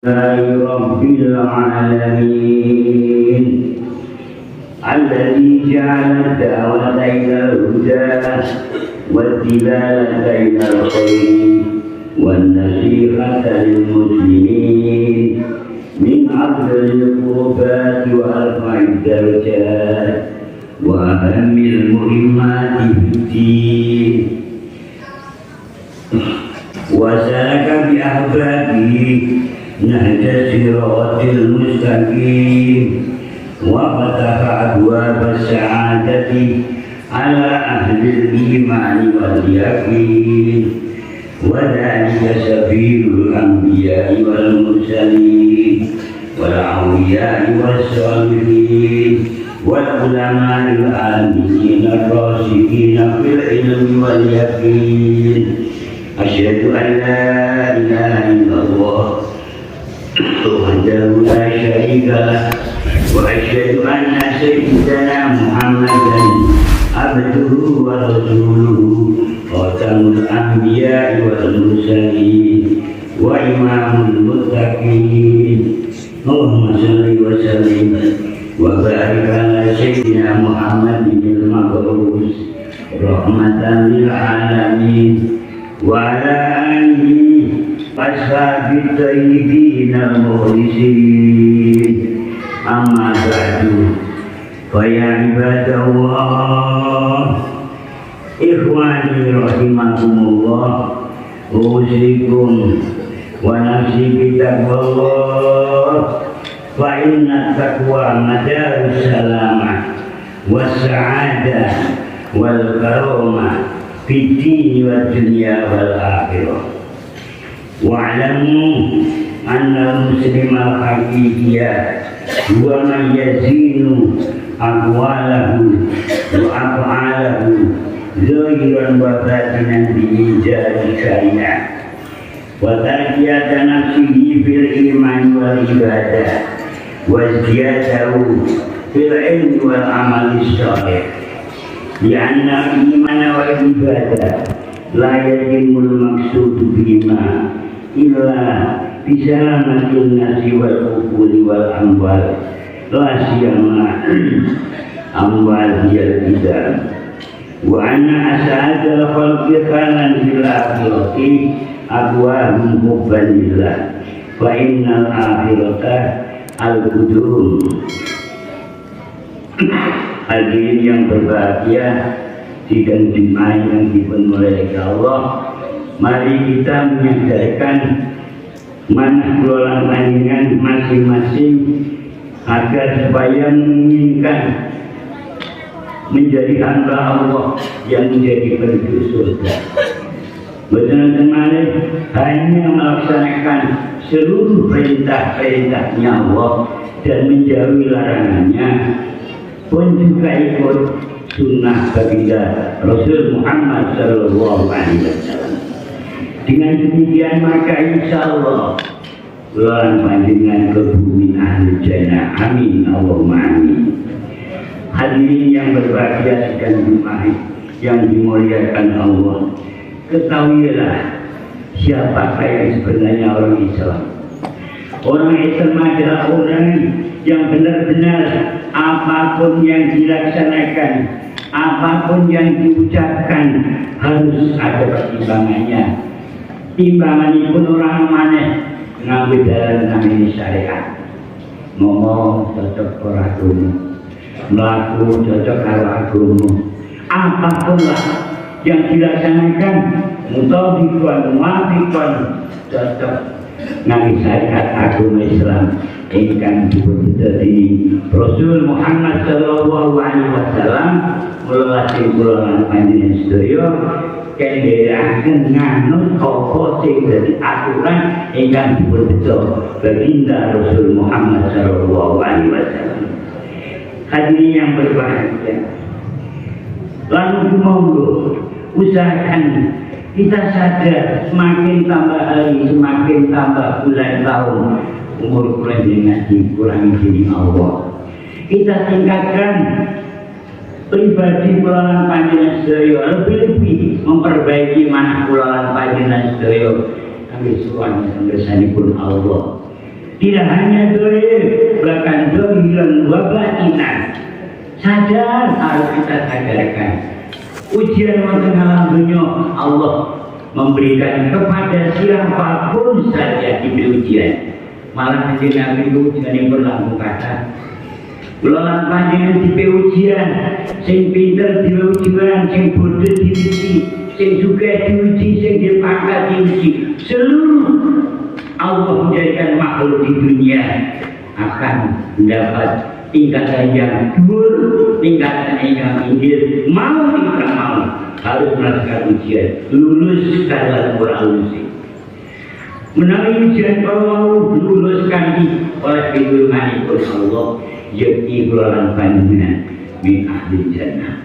رب العالمين الذي جعل الدعوة إلى الهدى والدلالة إلى الخير والنصيحة للمسلمين من أفضل القربات وأرفع الدرجات وأهم المهمات في الدين وسلك بأحبابه نهج الصراط المستقيم وفتح أبواب السعادة على أهل الإيمان واليقين وذلك سبيل الأنبياء والمرسلين والأولياء والصالحين والعلماء العاملين الراسخين في العلم واليقين. أشهد أن لا إله إلا الله وحده لا شريك له وأشهد أن سيدنا محمدا عبده ورسوله خاتم الأنبياء والمرسلين وإمام المتقين. اللهم صل وسلم وبارك على سيدنا محمد المبعوث رحمة للعالمين وعلى آله وأصحابه الطيبين المخلصين. أما بعد فيا عباد الله إخواني رحمكم الله أوصيكم ونفسي بتقوى الله فإن التقوى مدار السلامة والسعادة والكرامة في الدين والدنيا والآخرة. واعلموا أن المسلم الحقيقي هو من يزين أقواله وأفعاله ظاهرا وباطنا بإيجاد الشريعة وتربية نفسه في الإيمان والعبادة وازدياده في العلم والعمل الصالح، لأن الإيمان والعبادة لا يتم المقصود بهما إلا بسلامة النفس والعقول والأموال، لا سيما أموال هي الإدام. وأن أسعد الخلق خالا في الآخرة أقواهم حبا لله فإن الآخرة القدوم. Hadirin yang berbahagia, sidang Jumat yang dipenuhi Allah, mari kita menyadarkan mana kelolaan panjenengan masing-masing agar supaya menginginkan menjadi hamba Allah yang menjadi penduduk surga. Benar-benar hanya melaksanakan seluruh perintah-perintahnya Allah dan menjauhi larangannya, pun juga ikut sunnah baginda Rasul Muhammad Sallallahu Alaihi Wasallam. Dengan demikian maka insya Allah keluaran panjenengan ke bumi ahli jannah. Amin Allahumma amin. Hadirin yang berbahagia sekalian Jumat yang dimuliakan Allah, ketahuilah siapa yang sebenarnya orang Islam. Orang Islam adalah orang yang benar-benar apapun yang dilaksanakan, apapun yang diucapkan harus ada pertimbangannya. Timbangan pun orang mana ngambil dalam namanya syariat. Ngomong cocok orang agama, melaku cocok kalau agama. Apapun lah yang dilaksanakan mutabikon, muafikon, cocok nabi syariat agama Islam ingkang dipunjadi Rasul Muhammad Sallallahu Alaihi Wasallam melalui kulolan panjenengan sedaya kenderaken nganut apa sing dadi aturan ingkang dipunjadi baginda Rasul Muhammad Sallallahu Alaihi Wasallam. Hadirin yang berbahagia, lalu monggo usahakan kita sadar semakin tambah hari, semakin tambah bulan tahun, umur bulan ngaji kurang izin Allah. Kita tingkatkan pribadi kulawan panjenengan sedaya, lebih-lebih memperbaiki manah kulawan panjenengan sedaya kami suwun pun Allah. Tidak hanya doa, bahkan dohiran wabatinan. Sadar harus kita sadarkan. Ujian wonten alam dunia Allah memberikan kepada siapapun saja diberi ujian. Malah nanti Nabi itu ujian yang berlaku kata Bulan panjenengan diberi ujian, sing pinter diberi ujian, sing bodoh diuji, sing juga diuji, sing dipangkat diuji. Seluruh Allah menjadikan makhluk di dunia akan mendapat tingkatan yang dhuwur, tingkatan yang inggil. Mau tidak mau harus melakukan ujian, lulus dalam Quran uji. Menawi ujian kalau lulus kanti oleh firman Allah, yakni bulan panjenengan min ahli jannah.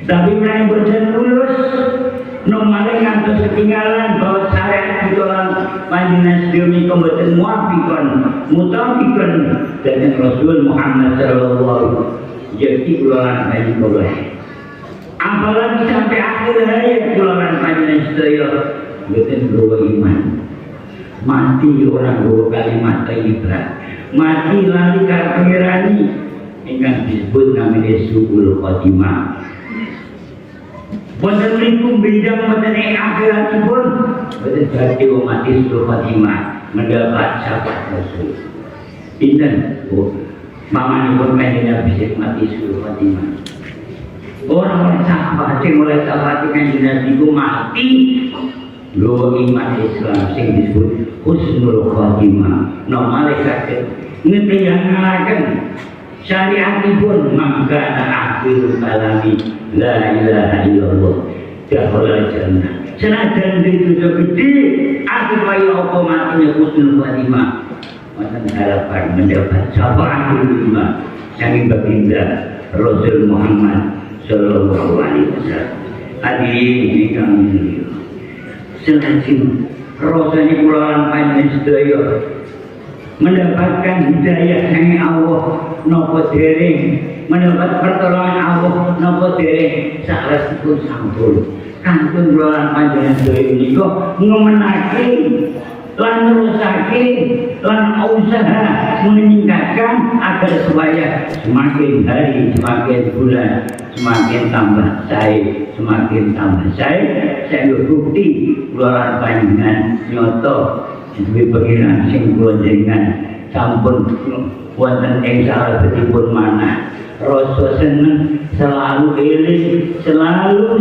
Tapi menawi boten lulus, nomale ngantos ketinggalan bahwa syariat bulan panjenengan sedaya boten muafiqon, mutafiqon dengan Rasul Muhammad sallallahu alaihi wasallam, yakni bulan panjenengan. Apalagi sampai akhir hayat bulan panjenengan sedaya boten bawa iman. Mati orang bawa kalimat thayyibah, mati lali kafirani ingkang disebut namanya suul khotimah. Boten niku bidang boten ing akhiratipun boten dadi mati suul khotimah mendapat syafaat Rasul. Pinten mamanipun kanjeng Nabi mati suul khotimah. Orang sahabat sing oleh sahabat kanjeng Nabi ku mati lho iman Islam sing disebut husnul khotimah. No malaikat ngetiangaken syariatipun mangka akhir kalami la ilaha illallah dakhala jannah. Senajan itu gede akhir wae apa matinya husnul khotimah. Wonten harapan mendapat syafaat ulama saking baginda Rasul Muhammad sallallahu alaihi wasallam. Hadirin ingkang mulia, selajeng rasane kula lan panjenengan sedaya mendapatkan hidayah saking Allah napa dereng, mendapat pertolongan Allah napa dereng saklesipun sampun kantun kula lan panjenengan sedaya menika ngemenake lan nerusake lan usaha meningkatkan agar supaya semakin hari semakin bulan semakin tambah saya, semakin tambah saya bukti keluaran panjenengan nyoto duwe pengiran sing kula jenengan sampun wonten ing salebetipun manah rasa seneng selalu eling selalu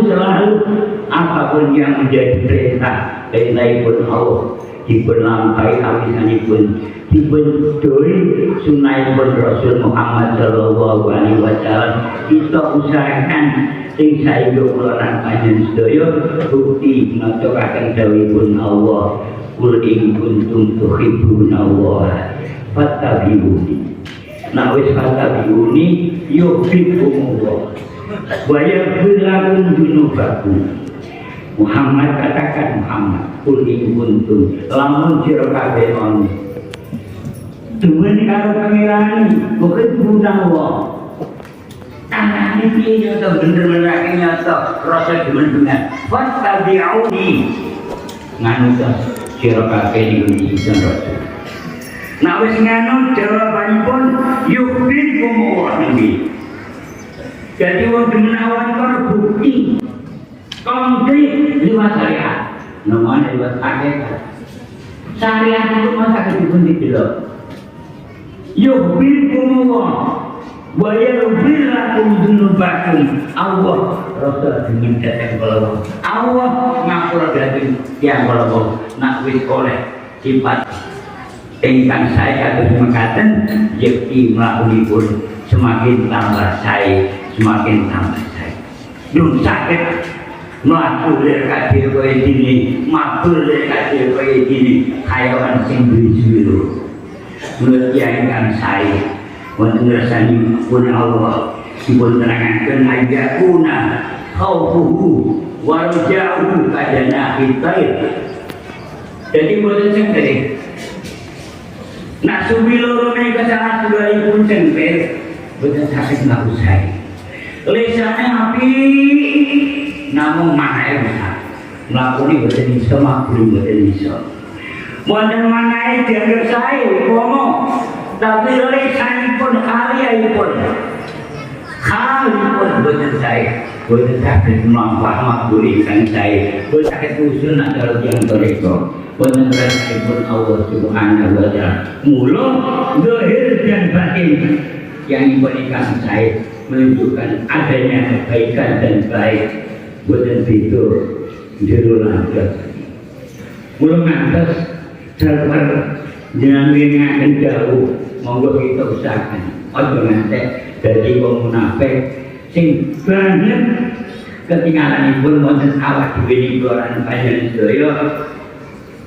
apapun yang menjadi perintah perintahipun Allah dipun lampahi awisanipun dipun doi sunahipun Rasul Muhammad sallallahu alaihi wasallam. Kita usahakan sing saeya kula lan panjenengan sedaya bukti ngacokaken dawuhipun Allah, qul in kuntum tuhibbunallah fattabi'uni. Nah wis fattabi'uni yuhibbukumullah wa yaghfir lakum dzunubakum. Muhammad katakan Muhammad qul in kuntum lamun sira kabeh ono duweni karo pangeran bukan gunawa tangan iki nyoto bener-bener nyoto rasa demen-demen fattabi'uni nganut sira kabeh iki izin Rasul. Nah wis nganut jawabanipun yuhibbukumullah niki. Jadi wong demen awan karo bukti konkret lewat syariat, namanya lewat hakikat. Syariat itu masa dipun didelok. Yuhibbukumullah wa yaghfir lakum dzunubakum. Allah rasa dengan datang kalau Allah ngapura dhateng tiyang kala nak wis oleh sifat ingkang saya kados mekaten yakti mlakunipun semakin tambah saya, semakin tambah saya. Nun sakit mlaku lek kadhe kowe dini, mabur lek kadhe kowe dini, hayawan sing biru. Menurut yang ingkang sae wonten ngersani pun Allah dipun terangaken ayakuna khaufuhu wa raja'uhu kadana hitain. Jadi boten sengkene. Nak suwi loro menika salah seduluripun cengkel boten saged ngapusahi. Lesane api namun manae bisa mlakoni boten iso mabur boten iso. Wonten manae dianggap sae umpama tapi lisanipun kalianipun boten saya boten saged manfaat tulisan saya boten saged usul nak kalau yang mereka boten rasaipun Allah Subhanahu wa ta'ala mula zahir dan batin yang diberikan saya menunjukkan adanya kebaikan dan baik boten itu jero lantas mula ngantos sareng jenengan ngaken jauh monggo kita usahakan aja ngantek dadi wong munafik sing banget ketinggalanipun wonten awak dhewe keluaran panjenengan sedaya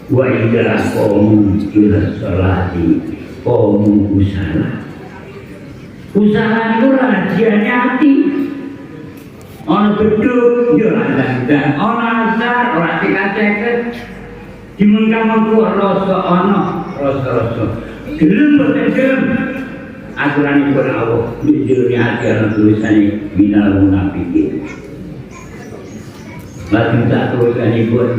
wa idza qamu ila sholati qamu usaha itu rahasianya hati ana beduk yo lanang ana asar ora dikaceket dimengkang rasa ana rasa gelem boten gelem aturanipun Allah dijuruni hati ana tulisane minal munafiqin lajeng tulisanipun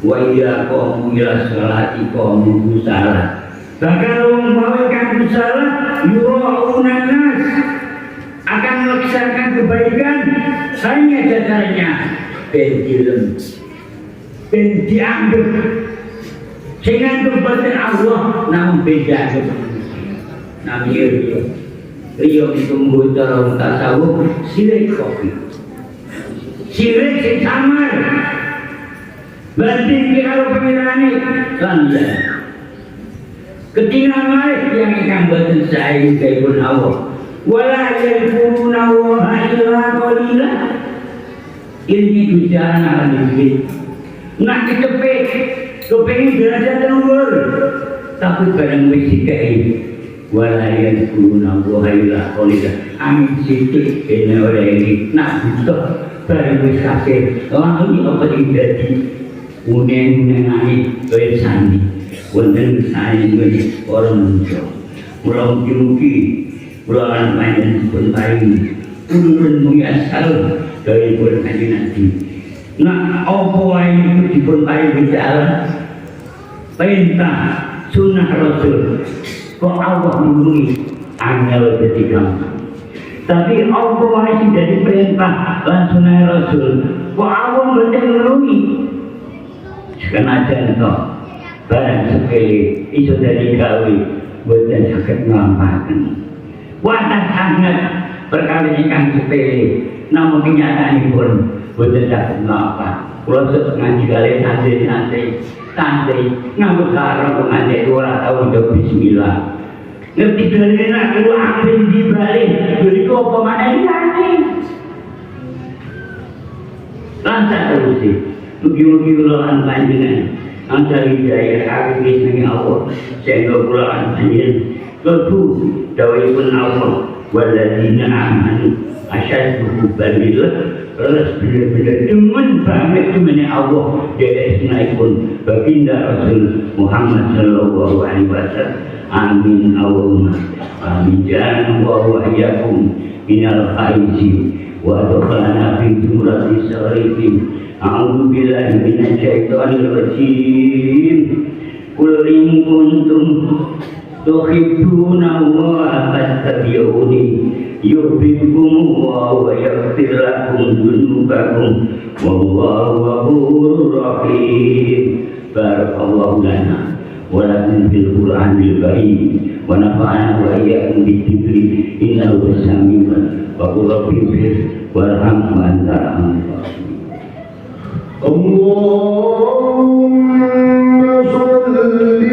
wa idza qamu ila sholati qamu kusala bakal umpama kang kusala yura'una nas akan melaksanakan kebaikan hanya jajarnya ben dianggap sehingga kebetulan Allah namun beda namanya Rio itu membuat tasawuf sirik kopi sirik yang samar banding kalau pengirani lanjut ketinggalan yang akan bersesuai dengan Allah wala yaquluna wa illa qalila ini bicara akan diri nak kepengin derajat luhur tapi barang wis dikai wala yaquluna wa illa qalila amin sithik kene ora iki nak butuh barang wis kabeh langsung apa dadi unen-unenane kaya sandi wonten sae orang muncul pulau mugi pulau panjang pun paling turun mengasal dari pun kaji nanti nak apa wae dipun paling bicara perintah sunnah Rasul kok Allah menunggu angel jadi gampang tapi apa wae dari perintah lan sunnah Rasul kok Allah mboten menunggu senajan to barang sepele iso dari gawe boten saged nglampahaken wadah sangat perkara ingkang sepele namun kenyataanipun boten saged nglampahaken kula ngaji kali santai ngambut karo pengajian ora tau ndok bismillah ngerti dalile nak kudu ampun dibalik jadi apa maneh iki lancar terus mugi-mugi kula lan panjenengan antara hidayah kami dengan Allah sehingga pulaan panjenengan lebu dawuhipun Allah walladzina amanu asyaddu hubban lillah terus benar-benar demen banget temene Allah dari sunahipun baginda Rasul Muhammad sallallahu alaihi wasallam amin Allahumma amin jangan wa iyyakum minal khaizi wa adkhalna fi jumratis salihin a'udzu billahi minasyaitonir rajim qul in kuntum tuhibbuna Allah fattabi'uni yuhibbukum wa yaghfir lakum dzunubakum wallahu ghafurur rahim barakallahu lana wa lakum fil qur'anil karim wa nafa'ana wa iyyakum bidzikri innahu sami'un wa qul rabbi warham wa anta arhamur rahimin Allahumma shalli